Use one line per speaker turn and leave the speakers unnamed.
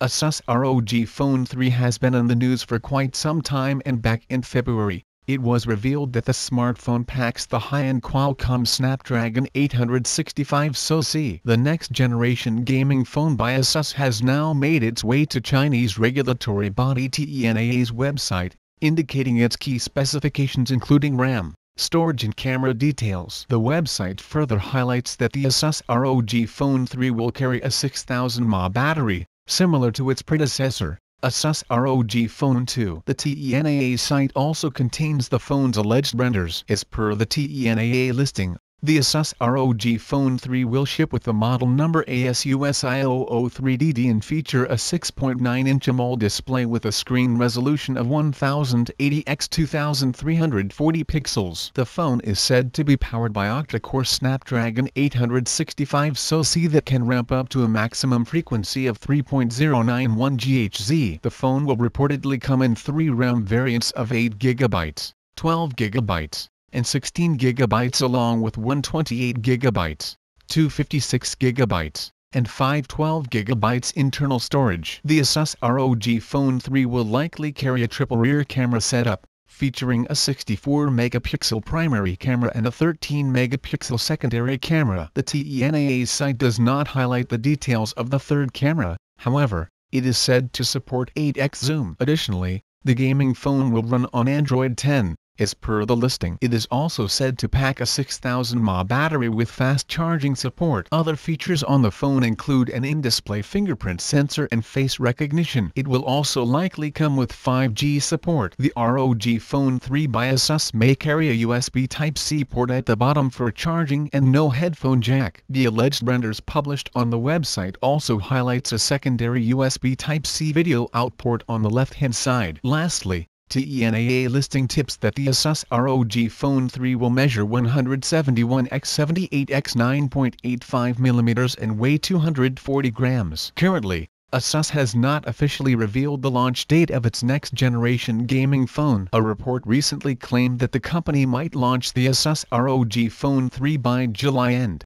Asus ROG Phone III has been in the news for quite some time, and back in February, it was revealed that the smartphone packs the high-end Qualcomm Snapdragon 865 SoC. The next-generation gaming phone by Asus has now made its way to Chinese regulatory body TENAA's website, indicating its key specifications including RAM, storage and camera details. The website further highlights that the Asus ROG Phone III will carry a 6000 mAh battery, similar to its predecessor, Asus ROG Phone II. The TENAA site also contains the phone's alleged renders. As per the TENAA listing, the Asus ROG Phone III will ship with the model number ASUSI003DD and feature a 6.9-inch AMOLED display with a screen resolution of 1080 x 2340 pixels. The phone is said to be powered by octa-core Snapdragon 865 SoC that can ramp up to a maximum frequency of 3.091 GHz. The phone will reportedly come in 3 RAM variants of 8GB, 12GB, and 16GB, along with 128GB, 256GB, and 512GB internal storage. The Asus ROG Phone III will likely carry a triple rear camera setup, featuring a 64-megapixel primary camera and a 13-megapixel secondary camera. The TENAA site does not highlight the details of the third camera, however, it is said to support 8x zoom. Additionally, the gaming phone will run on Android 10. As per the listing, it is also said to pack a 6000 mAh battery with fast charging support. Other features on the phone include an in-display fingerprint sensor and face recognition. It will also likely come with 5G support. The ROG Phone III by Asus may carry a USB Type-C port at the bottom for charging and no headphone jack. The alleged renders published on the website also highlights a secondary USB Type-C video out port on the left-hand side. Lastly, TENAA listing tips that the Asus ROG Phone III will measure 171 x 78 x 9.85 mm and weigh 240 grams. Currently, Asus has not officially revealed the launch date of its next-generation gaming phone. A report recently claimed that the company might launch the Asus ROG Phone III by July end.